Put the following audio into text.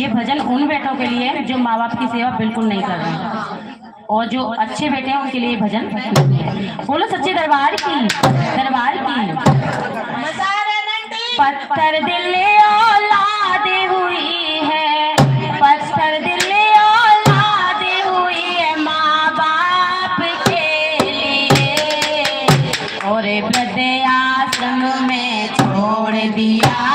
भजन उन बेटों के लिए जो माँ बाप की सेवा बिल्कुल नहीं कर रहे हैं, और जो अच्छे बेटे हैं उनके लिए भजन है। बोलो सच्चे दरबार की, दरबार की। पत्थर दिल औलाद हुई है, पत्थर दिल औलाद हुई है माँ बाप के लिए, और वृद्ध आश्रम में छोड़ दिया